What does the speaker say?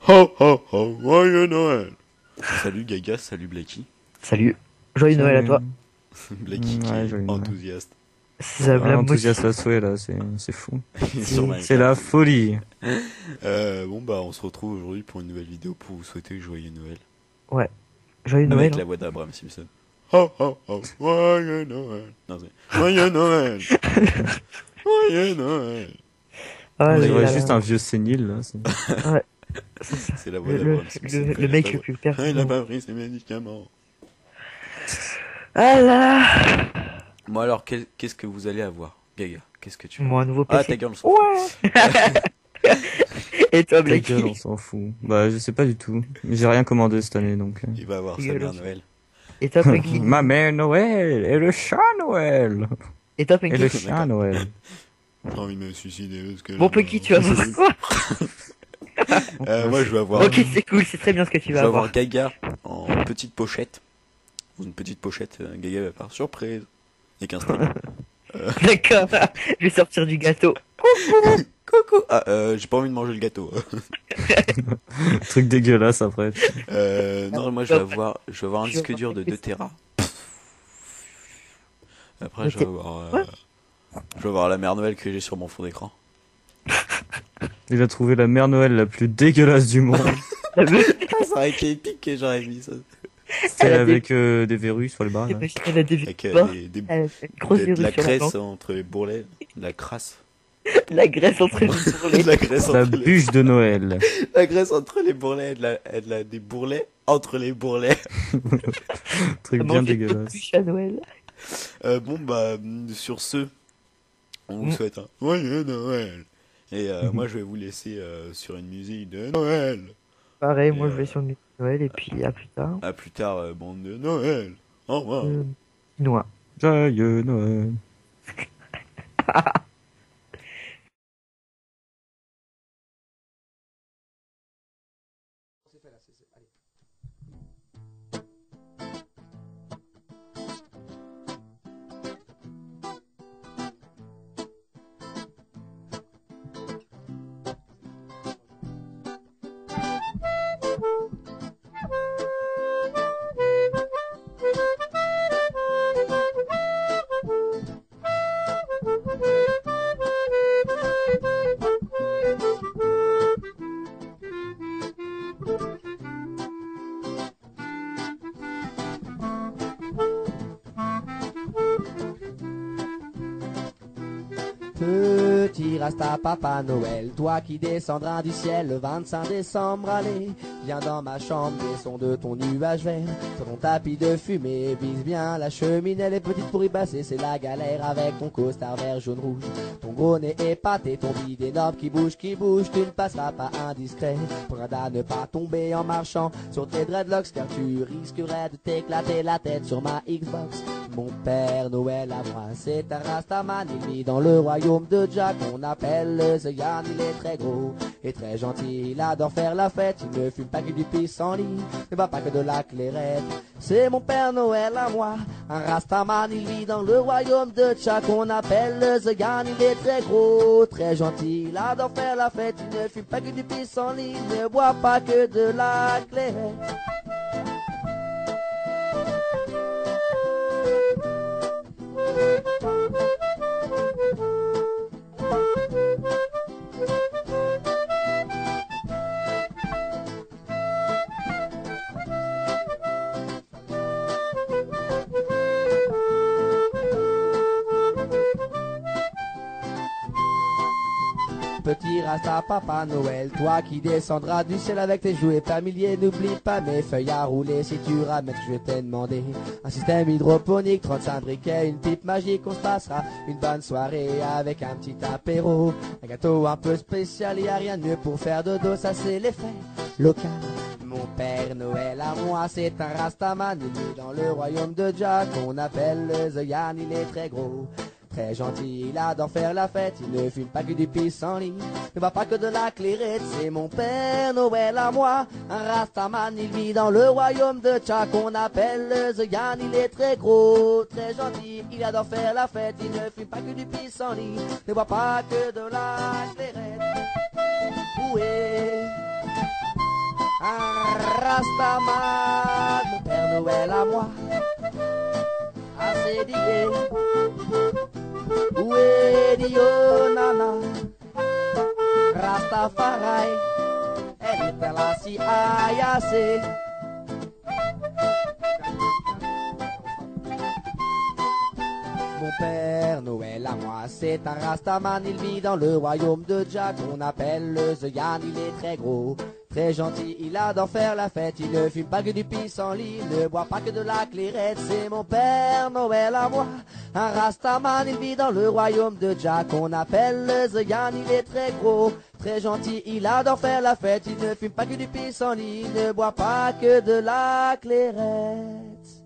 Ho ho ho, joyeux Noël. Salut Gaga, salut Blacky. Salut. Joyeux Noël à toi. Blacky qui Ouais, est joyeux Noël. enthousiaste. Ça Ah, me enthousiaste motive. à souhait là, c'est fou. Sur Minecraft. C'est la folie. Bon bah on se retrouve aujourd'hui pour une nouvelle vidéo pour vous souhaiter joyeux Noël. Ouais. Joyeux Avec Noël. la voix d'Abraham Simpson. Ho ho ho, joyeux Noël. Non, c'est joyeux Noël. Joyeux Noël. Ah, On Ouais, dirait là, juste là. un vieux sénile là. Ouais. C'est la voix Le, d'Abraham Simpson. le quand mec il a le pas- plus Ah, il a pertinent. pas pris ses médicaments. Ah là là. Bon alors, qu'est-ce que vous allez avoir, Gaga? Qu'est-ce que tu vas Moi, un avoir? nouveau Ah, PC. ta gueule, on s'en fout. Et toi, Ta gueule, on Blacky? s'en fout. Bah je sais pas du tout. J'ai rien commandé cette année donc. Il va avoir sa Gueule mère aussi. Noël. Et toi, Punky? Ma mère Noël et le chat Noël Et toi, et le Punky? chat Noël. J'ai envie de me suicider parce que... Bon, Punky, tu vas voir quoi? Moi, je vais avoir... Ok, c'est cool, c'est très bien ce que tu Je vas vais avoir avoir. Gaga en petite pochette. Une petite pochette, Gaga va par surprise. Avec un string. D'accord. Je vais sortir du gâteau. Coucou. Ah, j'ai pas envie de manger le gâteau. Truc dégueulasse après. Non, moi je vais avoir un disque dur de 2 Tera. Après, je vais avoir la mère Noël que j'ai sur mon fond d'écran. Il a trouvé la mère Noël la plus dégueulasse du monde. La meuf, Ah, ça aurait été épique que j'aurais mis ça. Celle Elle a avec des verrues sur les bras. Là. elle a des Avec pas. des Elle a une grosse de la verrue sur la graisse langue. entre les bourrelets. De la crasse. La graisse entre les bourrelets. De la graisse La entre les... bûche de Noël. La graisse entre les bourrelets. Des bourrelets entre les bourrelets. Truc bien Manger de dégueulasse. bûche à Noël. Bon, bah, sur ce, on vous souhaite un joyeux Noël. Et moi, je vais vous laisser sur une musique de Noël. Pareil, moi Et, je vais sur le musique de Noël et puis à plus tard. À plus tard, bande de Noël. Au revoir. Noix. Joyeux Noël. Petit Rasta Papa Noël, toi qui descendras du ciel le 25 décembre, allez, viens dans ma chambre, des sons de ton nuage vert, sur ton tapis de fumée, vise bien la cheminée, les petites pour y passer, c'est la galère avec ton costard vert, jaune, rouge, ton gros nez épaté, ton bide énorme qui bouge, tu ne passeras pas indiscret, pour à ne pas tomber en marchant sur tes dreadlocks, car tu risquerais de t'éclater la tête sur ma Xbox. Mon père Noël à moi, c'est un Rastaman, il vit dans le royaume de Jack, on appelle le Zeyan, il est très gros et très gentil, il adore faire la fête, il ne fume pas que du pissenlit, ne boit pas que de la clairette. C'est mon père Noël à moi, un Rastaman, il vit dans le royaume de Jack, on appelle le Zeyan, il est très gros, très gentil, il adore faire la fête, il ne fume pas que du pissenlit, ne boit pas que de la clairette. Petit Rasta Papa Noël, toi qui descendras du ciel avec tes jouets familiers, n'oublie pas mes feuilles à rouler si tu ramènes ce que je t'ai demandé. Un système hydroponique, 35 briquets, une pipe magique, on se passera une bonne soirée avec un petit apéro. Un gâteau un peu spécial, y a rien de mieux pour faire dodo, ça c'est l'effet local. Mon père Noël à moi, c'est un Rastaman, il vit dans le royaume de Jack, on appelle le Zeyan, il est très gros. Très gentil, il adore faire la fête, il ne fume pas que du pissenlit, ne boit pas que de la clairette, c'est mon père Noël à moi, un Rastaman, il vit dans le royaume de Tchak, on appelle le Zeyan, il est très gros, très gentil, il adore faire la fête, il ne fume pas que du pissenlit, ne boit pas que de la clairette. Où est Rastaman, mon Père Noël à moi, assez d'idées. Où est Dio Nana, Rastafari, elle est là si ayassée. Mon Père Noël à moi, c'est un Rastaman, il vit dans le royaume de Jack, on appelle le The Yann, il est très gros, très gentil, il adore faire la fête, il ne fume pas que du pissenlit, il ne boit pas que de la clairette, c'est mon Père Noël à moi, un Rastaman, il vit dans le royaume de Jack, on appelle le The Yann, il est très gros, très gentil, il adore faire la fête, il ne fume pas que du pissenlit, il ne boit pas que de la clairette.